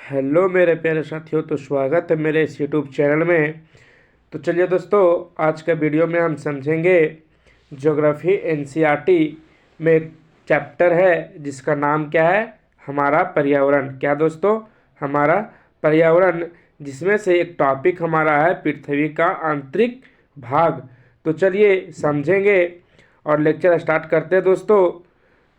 Hello मेरे प्यारे साथियों, तो स्वागत है मेरे इस यूट्यूब चैनल में। तो चलिए दोस्तों, आज का वीडियो में हम समझेंगे ज्योग्राफी एनसीईआरटी में एक चैप्टर है जिसका नाम क्या है, हमारा पर्यावरण। क्या दोस्तों, हमारा पर्यावरण, जिसमें से एक टॉपिक हमारा है पृथ्वी का आंतरिक भाग। तो चलिए समझेंगे और लेक्चर स्टार्ट करते हैं दोस्तों।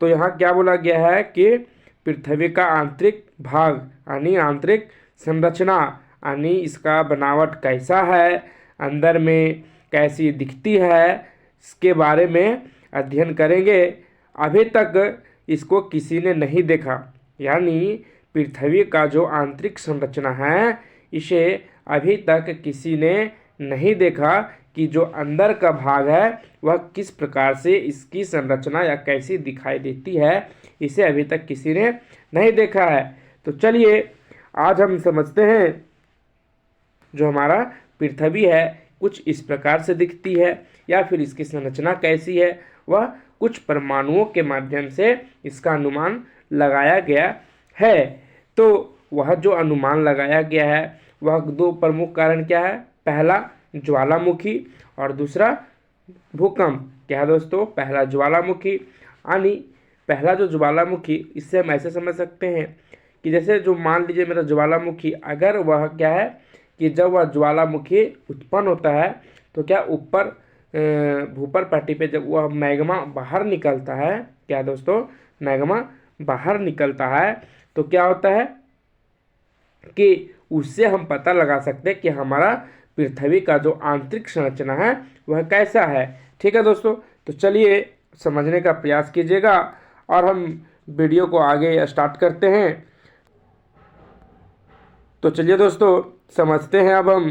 तो यहाँ क्या बोला गया है कि पृथ्वी का आंतरिक भाग यानी आंतरिक संरचना, यानी इसका बनावट कैसा है, अंदर में कैसी दिखती है, इसके बारे में अध्ययन करेंगे। अभी तक इसको किसी ने नहीं देखा, यानी पृथ्वी का जो आंतरिक संरचना है इसे अभी तक किसी ने नहीं देखा कि जो अंदर का भाग है वह किस प्रकार से इसकी संरचना या कैसी दिखाई देती है, इसे अभी तक किसी ने नहीं देखा है। तो चलिए आज हम समझते हैं जो हमारा पृथ्वी है कुछ इस प्रकार से दिखती है, या फिर इसकी संरचना कैसी है, वह कुछ परमाणुओं के माध्यम से इसका अनुमान लगाया गया है। तो वह जो अनुमान लगाया गया है वह दो प्रमुख कारण क्या है, पहला ज्वालामुखी और दूसरा भूकंप। क्या है दोस्तों, पहला ज्वालामुखी, यानी पहला जो ज्वालामुखी, इससे हम ऐसे समझ सकते हैं कि जैसे जो मान लीजिए मेरा ज्वालामुखी, अगर वह क्या है कि जब वह ज्वालामुखी उत्पन्न होता है तो क्या ऊपर भूपर पट्टी पे जब वह मैग्मा बाहर निकलता है, क्या दोस्तों, मैग्मा बाहर निकलता है तो क्या होता है कि उससे हम पता लगा सकते हैं कि हमारा पृथ्वी का जो आंतरिक संरचना है वह कैसा है। ठीक है दोस्तों, तो चलिए समझने का प्रयास कीजिएगा और हम वीडियो को आगे स्टार्ट करते हैं। तो चलिए दोस्तों समझते हैं अब हम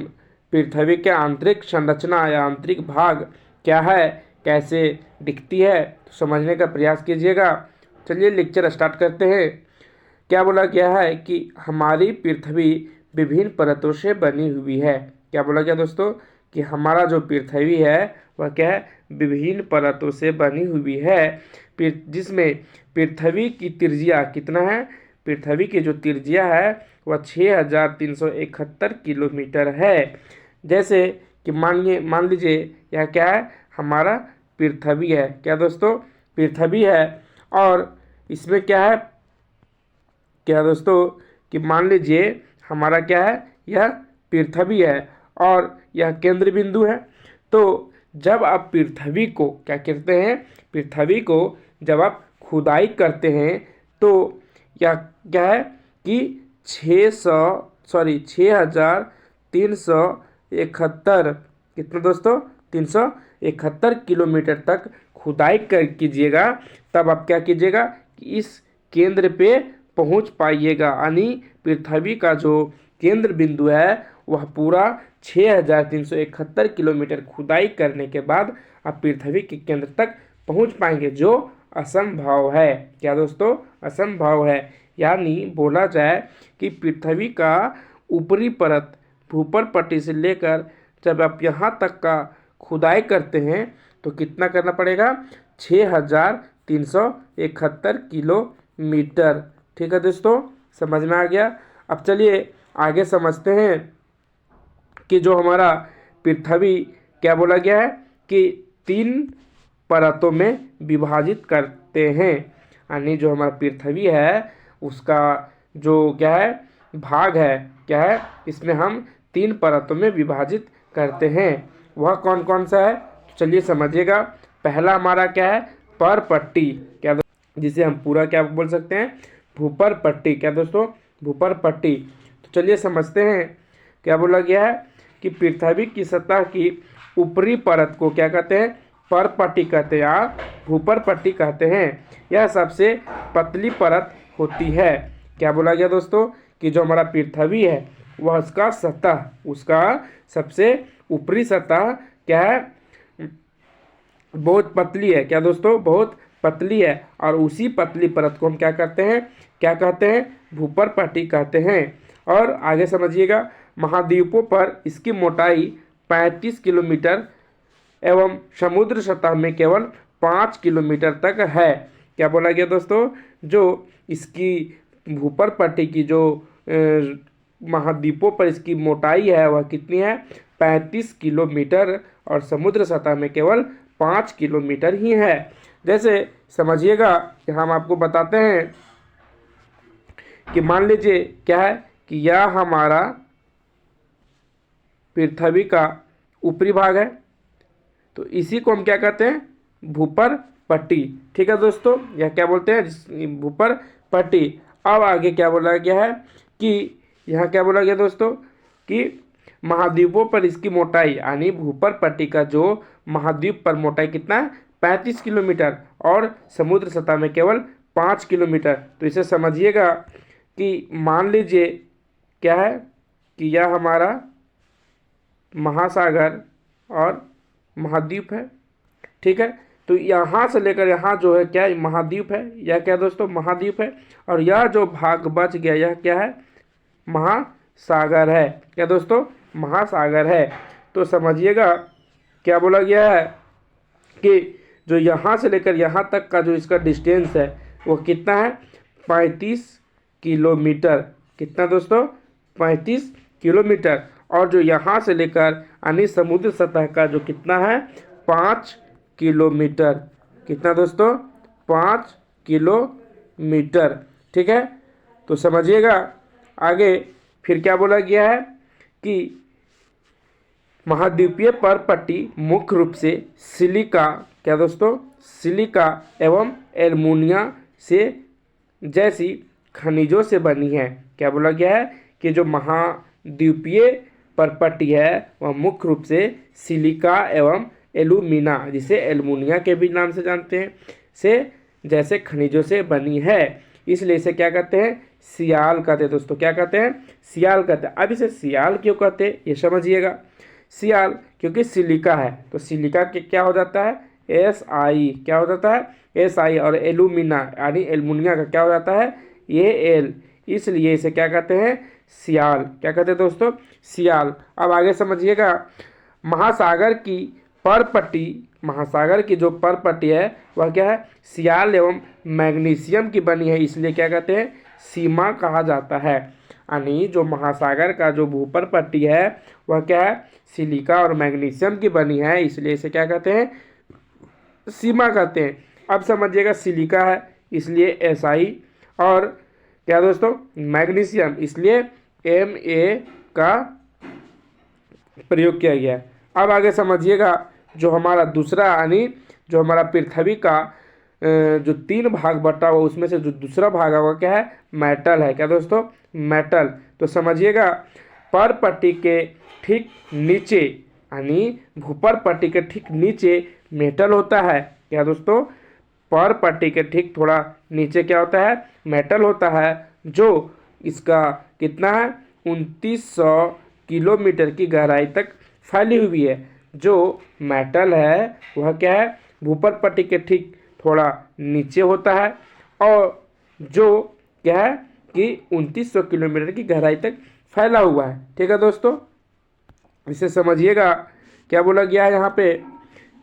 पृथ्वी के आंतरिक संरचना या आंतरिक भाग क्या है, कैसे दिखती है, तो समझने का प्रयास कीजिएगा। चलिए लेक्चर स्टार्ट करते हैं। क्या बोला गया है कि हमारी पृथ्वी विभिन्न परतों से बनी हुई है। क्या बोला गया दोस्तों कि हमारा जो पृथ्वी है वह क्या है, विभिन्न परतों से बनी हुई है, जिसमें पृथ्वी की त्रिज्या कितना है, पृथ्वी की जो त्रिज्या है वह 6371 किलोमीटर है। जैसे कि मान लीजिए यह क्या है, हमारा पृथ्वी है। क्या दोस्तों, पृथ्वी है और इसमें क्या है, क्या दोस्तों कि मान लीजिए हमारा क्या है, यह पृथ्वी है और यह केंद्र बिंदु है। तो जब आप पृथ्वी को क्या कहते हैं, पृथ्वी को जब आप खुदाई करते हैं तो यह क्या है कि 6371, कितना दोस्तों, 371 किलोमीटर तक खुदाई कर कीजिएगा, तब आप क्या कीजिएगा कि इस केंद्र पे पहुंच पाइएगा। यानी पृथ्वी का जो केंद्र बिंदु है वह पूरा 6371 किलोमीटर खुदाई करने के बाद आप पृथ्वी के केंद्र तक पहुंच पाएंगे, जो असंभव है। क्या दोस्तों, असंभव है। यानी बोला जाए कि पृथ्वी का ऊपरी परत भूपर पट्टी से लेकर जब आप यहाँ तक का खुदाई करते हैं तो कितना करना पड़ेगा, 6371 किलोमीटर। ठीक है दोस्तों, समझ में आ गया। अब चलिए आगे समझते हैं कि जो हमारा पृथ्वी क्या बोला गया है कि 3 परतों में विभाजित करते हैं, यानी जो हमारा पृथ्वी है उसका जो क्या है भाग है, क्या है, इसमें हम 3 परतों में विभाजित करते हैं। वह कौन कौन सा है, तो चलिए समझिएगा। पहला हमारा क्या है, परपट्टी, क्या जिसे हम पूरा क्या बोल सकते हैं, भूपर पट्टी। क्या दोस्तों, भूपर पट्टी। तो चलिए समझते हैं क्या बोला गया है कि पृथ्वी की सतह की ऊपरी परत को क्या कहते हैं, परपट्टी कहते हैं या भूपर पट्टी कहते हैं। यह सबसे पतली परत होती है। क्या बोला गया दोस्तों कि जो हमारा पृथ्वी है वह उसका सतह, उसका सबसे ऊपरी सतह क्या है, बहुत पतली है। क्या दोस्तों, बहुत पतली है और उसी पतली परत को हम क्या करते हैं, क्या कहते हैं, भूपर पट्टी कहते हैं। और आगे समझिएगा, महाद्वीपों पर इसकी मोटाई 35 किलोमीटर एवं समुद्र सतह में केवल 5 किलोमीटर तक है। क्या बोला गया दोस्तों, जो इसकी भूपर पट्टी की जो महाद्वीपों पर इसकी मोटाई है वह कितनी है, 35 किलोमीटर, और समुद्र सतह में केवल 5 किलोमीटर ही है। जैसे समझिएगा कि हम आपको बताते हैं कि मान लीजिए क्या है कि यह हमारा पृथ्वी का ऊपरी भाग है, तो इसी को हम क्या कहते हैं, भूपर पट्टी। ठीक है दोस्तों, यह क्या बोलते हैं, भूपर पट्टी। अब आगे क्या बोला गया है कि यहाँ क्या बोला गया दोस्तों कि महाद्वीपों पर इसकी मोटाई यानी भूपर पट्टी का जो महाद्वीप पर मोटाई कितना है, 35 किलोमीटर, और समुद्र सतह में केवल 5 किलोमीटर। तो इसे समझिएगा कि मान लीजिए क्या है कि यह हमारा महासागर और महाद्वीप है। ठीक है, तो यहाँ से लेकर यहाँ जो है क्या, महाद्वीप है, यह क्या दोस्तों, महाद्वीप है, और यह जो भाग बच गया यह क्या है, महासागर है। क्या दोस्तों, महासागर है। तो समझिएगा क्या बोला गया है कि जो यहाँ से लेकर यहाँ तक का जो इसका डिस्टेंस है वो कितना है, 35 किलोमीटर। कितना दोस्तों, 35 किलोमीटर। और जो यहाँ से लेकर यानी समुद्र सतह का जो कितना है, 5 किलोमीटर। कितना दोस्तों, 5 किलोमीटर। ठीक है, तो समझिएगा आगे फिर क्या बोला गया है कि महाद्वीपीय परपट्टी मुख्य रूप से सिलिका, क्या दोस्तों, सिलिका एवं एल्युमिनियम से जैसी खनिजों से बनी है। क्या बोला गया है कि जो महाद्वीपीय परपट्टी है वह मुख्य रूप से सिलिका एवं एल्यूमिना, जिसे एल्युमिनियम के भी नाम से जानते हैं, से जैसे खनिजों से बनी है, इसलिए इसे क्या कहते हैं, सियाल कहते हैं। दोस्तों क्या कहते हैं, सियाल कहते हैं। अब इसे सियाल क्यों कहते हैं ये समझिएगा। सियाल क्योंकि सिलिका है, तो सिलिका के क्या हो जाता है, SI, क्या हो जाता है, SI, और एल्यूमिना यानी एल्युमिनियम का क्या हो जाता है, Al, इसलिए इसे क्या कहते हैं, सियाल। क्या कहते हैं दोस्तों, सियाल। अब आगे समझिएगा, महासागर की परपट्टी, महासागर की जो परपट्टी है वह क्या है, सियाल एवं मैग्नीशियम की बनी है, इसलिए क्या कहते हैं, सीमा कहा जाता है। यानी जो महासागर का जो भूपर पट्टी है वह क्या है, सिलिका और मैग्नीशियम की बनी है, इसलिए इसे क्या कहते हैं, सीमा कहते हैं। अब समझिएगा सिलिका है इसलिए SI, और क्या दोस्तों, मैग्नीशियम इसलिए Ma का प्रयोग किया गया है। अब आगे समझिएगा, जो हमारा दूसरा यानी जो हमारा पृथ्वी का जो 3 भाग बटा हुआ उसमें से जो दूसरा भाग होगा क्या है, मेटल है। क्या दोस्तों, मेटल। तो समझिएगा परपट्टी के ठीक नीचे यानी भूपर पट्टी के ठीक नीचे मेटल होता है। क्या दोस्तों, परपट्टी के ठीक थोड़ा नीचे क्या होता है, मेटल होता है, जो इसका कितना है, 2900 किलोमीटर की गहराई तक फैली हुई है। जो मेटल है वह क्या है, भूपर पट्टी के ठीक थोड़ा नीचे होता है, और जो क्या है कि 2900 किलोमीटर की गहराई तक फैला हुआ है। ठीक है दोस्तों, इसे समझिएगा क्या बोला गया है यहाँ पे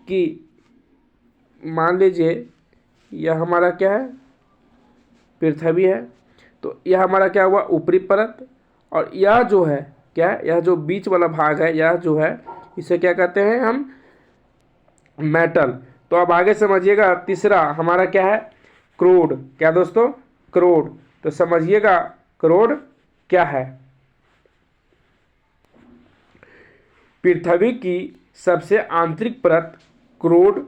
कि मान लीजिए यह हमारा क्या है, पृथ्वी है, तो यह हमारा क्या हुआ, ऊपरी परत, और यह जो है क्या है, यह जो बीच वाला भाग है यह जो है इसे क्या कहते हैं हम, मेटल। तो अब आगे समझिएगा तीसरा हमारा क्या है, क्रूड। क्या दोस्तों, क्रूड। तो समझिएगा क्रूड क्या है, पृथ्वी की सबसे आंतरिक परत क्रूड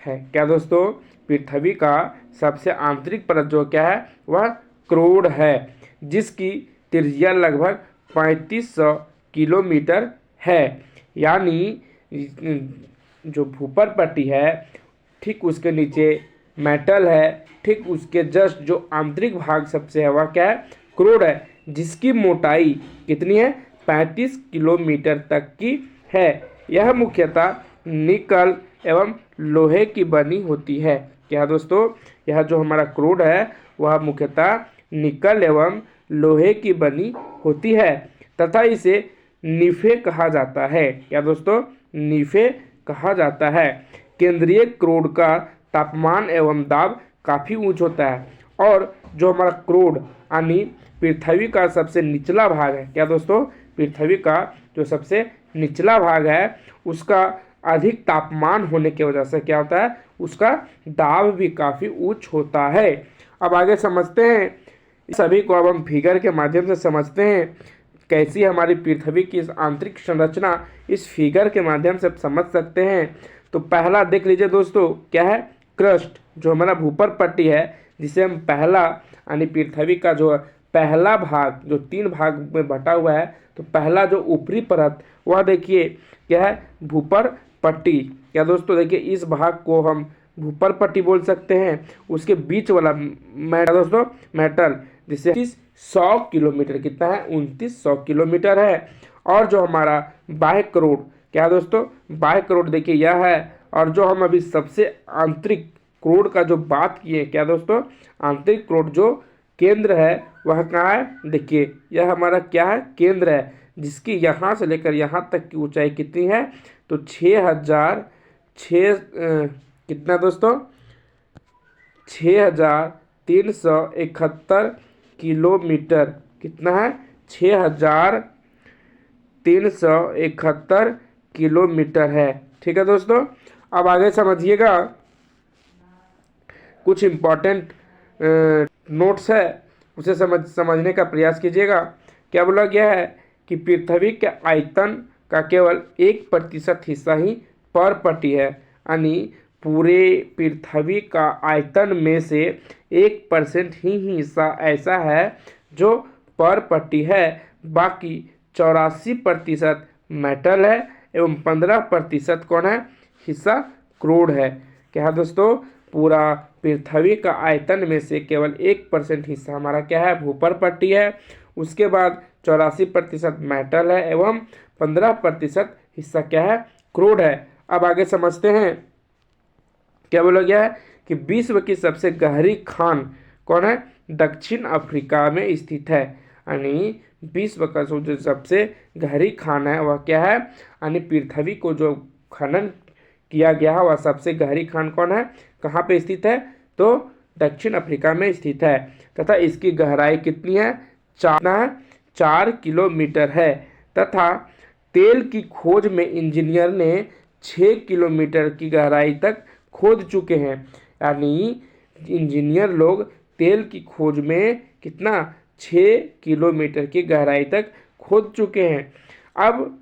है। क्या दोस्तों, पृथ्वी का सबसे आंतरिक परत जो क्या है वह क्रूड है, जिसकी त्रिज्या लगभग 3500 किलोमीटर है। यानी जो भूपर पट्टी है ठीक उसके नीचे मेटल है, ठीक उसके जस्ट जो आंतरिक भाग सबसे है वह क्या है, क्रूड है, जिसकी मोटाई कितनी है, 35 किलोमीटर तक की है। यह मुख्यतः निकल एवं लोहे की बनी होती है। क्या दोस्तों, यह जो हमारा क्रूड है वह मुख्यतः निकल एवं लोहे की बनी होती है, तथा इसे निफे कहा जाता है। क्या दोस्तों, निफे कहा जाता है। केंद्रीय क्रूड का तापमान एवं दाब काफ़ी ऊंच होता है, और जो हमारा क्रूड यानी पृथ्वी का सबसे निचला भाग है। क्या दोस्तों? पृथ्वी का जो सबसे निचला भाग है उसका अधिक तापमान होने की वजह से क्या होता है, उसका दाब भी काफ़ी उच्च होता है। अब आगे समझते हैं सभी को। अब हम फिगर के माध्यम से समझते हैं कैसी हमारी पृथ्वी की इस आंतरिक संरचना इस फिगर के माध्यम से समझ सकते हैं। तो पहला देख लीजिए दोस्तों, क्या है? क्रस्ट, जो हमारा भूपर पट्टी है, जिसे हम पहला यानी पृथ्वी का जो पहला भाग जो 3 भाग में बटा हुआ है, तो पहला जो ऊपरी परत वह देखिए क्या है? भूपर पट्टी। क्या दोस्तों? देखिए इस भाग को हम भूपर पट्टी बोल सकते हैं। उसके बीच वाला दोस्तों मेटल, जिसे 100 किलोमीटर, कितना है? 2900 किलोमीटर है। और जो हमारा बाह्य करोड़, क्या दोस्तों? बाह्य करोड़ देखिए यह है। और जो हम अभी सबसे आंतरिक करोड़ का जो बात किए, क्या दोस्तों? आंतरिक करोड़ जो केंद्र है वह कहाँ है? देखिए यह हमारा क्या है? केंद्र है, जिसकी यहाँ से लेकर यहाँ तक की ऊंचाई कितनी है? तो 6006 कितना दोस्तों? 6371 किलोमीटर। कितना है? 6371 किलोमीटर है। ठीक है दोस्तों। अब आगे समझिएगा, कुछ इम्पोर्टेंट नोट्स है, उसे समझने का प्रयास कीजिएगा। क्या बोला गया है कि पृथ्वी के आयतन का केवल 1% हिस्सा ही पर्पटी है, यानी पूरे पृथ्वी का आयतन में से 1% ही हिस्सा ऐसा है जो पर्पटी है। बाकी 84% मेटल है एवं 15% कौन है? हिस्सा क्रूड है। क्या दोस्तों? पूरा पृथ्वी का आयतन में से केवल 1% हिस्सा हमारा क्या है? भूपर पट्टी है। उसके बाद 84% मेटल है एवं 15% हिस्सा क्या है? क्रूड है। अब आगे समझते हैं, क्या बोला गया है कि विश्व की सबसे गहरी खान कौन है? दक्षिण अफ्रीका में स्थित है। यानी विश्व का जो सबसे गहरी खान है वह क्या है? यानी पृथ्वी को जो खनन किया गया है वह सबसे गहरी खान कौन है? कहाँ पे स्थित है? तो दक्षिण अफ्रीका में स्थित है। तथा इसकी गहराई कितनी है? 4 किलोमीटर है। तथा तेल की खोज में इंजीनियर ने 6 किलोमीटर की गहराई तक खोद चुके हैं। यानी इंजीनियर लोग तेल की खोज में कितना? 6 किलोमीटर की गहराई तक खोद चुके हैं। अब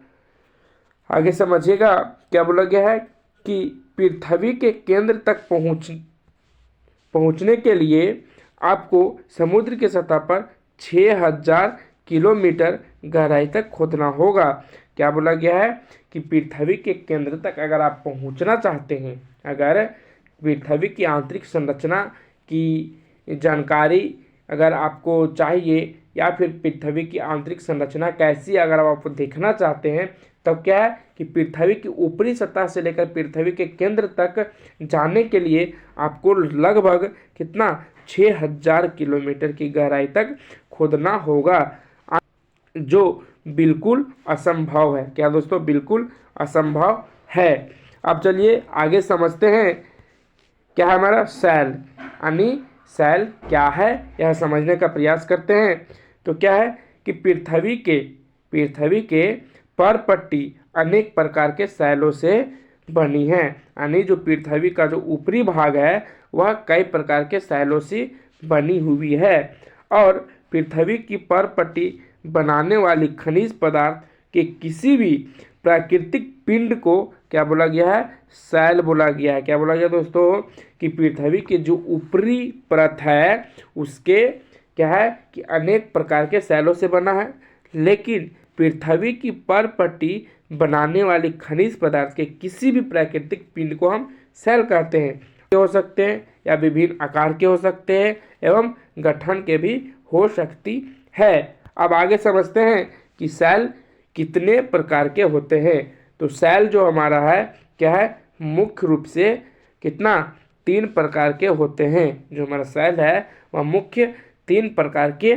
आगे समझिएगा, क्या बोला गया है कि पृथ्वी के केंद्र तक पहुंचने के लिए आपको समुद्र की सतह पर 6000 किलोमीटर गहराई तक खोदना होगा। क्या बोला गया है कि पृथ्वी के केंद्र तक अगर आप पहुंचना चाहते हैं, अगर पृथ्वी की आंतरिक संरचना की जानकारी अगर आपको चाहिए या फिर पृथ्वी की आंतरिक संरचना कैसी अगर आप देखना चाहते हैं, तब क्या है कि पृथ्वी की ऊपरी सतह से लेकर पृथ्वी के केंद्र तक जाने के लिए आपको लगभग कितना? 6000 किलोमीटर की गहराई तक खोदना होगा, जो बिल्कुल असंभव है। क्या दोस्तों? बिल्कुल असंभव है। अब चलिए आगे समझते हैं, क्या है हमारा शैल, यानी शैल क्या है यह समझने का प्रयास करते हैं। तो क्या है कि पृथ्वी के पर्पट्टी अनेक प्रकार के शैलों से बनी है। यानी जो पृथ्वी का जो ऊपरी भाग है वह कई प्रकार के शैलों से बनी हुई है। और पृथ्वी की पर्पट्टी बनाने वाली खनिज पदार्थ के किसी भी प्राकृतिक पिंड को क्या बोला गया है? शैल बोला गया है। क्या बोला गया दोस्तों? कि पृथ्वी की जो ऊपरी परत है उसके क्या है कि अनेक प्रकार के शैलों से बना है, लेकिन पृथ्वी की पर्पट्टी बनाने वाली खनिज पदार्थ के किसी भी प्राकृतिक पिंड को हम शैल कहते हैं। हो सकते हैं या विभिन्न आकार के हो सकते हैं एवं गठन के भी हो सकती है। अब आगे समझते हैं कि शैल कितने प्रकार के होते हैं। तो शैल जो हमारा है क्या है? मुख्य रूप से कितना? 3 प्रकार के होते हैं। जो हमारा शैल है वह मुख्य 3 प्रकार के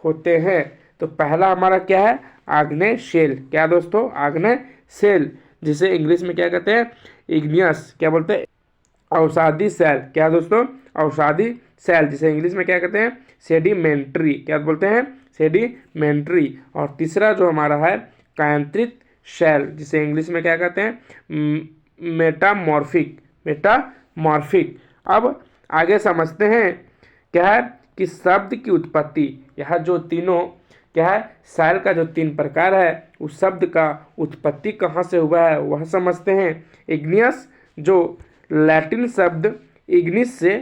होते हैं। तो पहला हमारा क्या है? आग्नेय शेल। क्या दोस्तों? आग्नेय शेल, जिसे इंग्लिश में क्या कहते हैं? इग्नियस। क्या बोलते हैं? औषधि शैल। क्या दोस्तों? औषधि शैल, जिसे इंग्लिश में क्या कहते हैं? सेडिमेंट्री। क्या बोलते हैं? सेडिमेंट्री। और तीसरा जो हमारा है कायांतरित शैल, जिसे इंग्लिश में क्या कहते हैं, मेटामॉर्फिक। अब आगे समझते हैं क्या है कि शब्द की उत्पत्ति, यह जो तीनों क्या है, शैल का जो 3 प्रकार है, उस शब्द का उत्पत्ति कहाँ से हुआ है वह समझते हैं। इग्नियस, जो लैटिन शब्द इग्निस से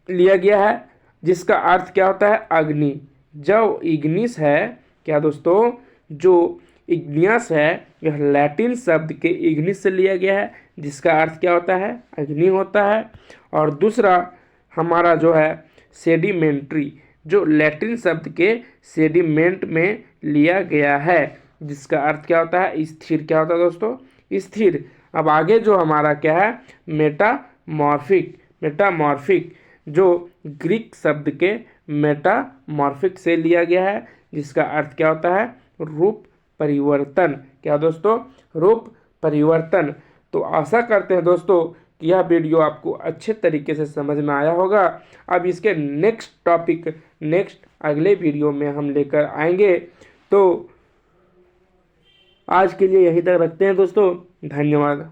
लिया गया है, जिसका अर्थ क्या होता है, अग्नि। जो इग्निस है क्या दोस्तों, जो इग्नियस है, यह लैटिन शब्द के इग्निस से लिया गया है, जिसका अर्थ क्या होता है, अग्नि होता है। और दूसरा हमारा जो है सेडिमेंट्री, जो लैटिन शब्द के सेडिमेंट में लिया गया है, जिसका अर्थ क्या होता है, स्थिर। क्या होता है दोस्तों, स्थिर। अब आगे जो हमारा क्या है, मेटामॉर्फिक, जो ग्रीक शब्द के मेटामॉर्फिक से लिया गया है, जिसका अर्थ क्या होता है, रूप परिवर्तन। क्या दोस्तों, रूप परिवर्तन। तो आशा करते हैं दोस्तों कि यह वीडियो आपको अच्छे तरीके से समझ में आया होगा। अब इसके नेक्स्ट अगले वीडियो में हम लेकर आएंगे। तो आज के लिए यहीं तक रखते हैं दोस्तों, धन्यवाद।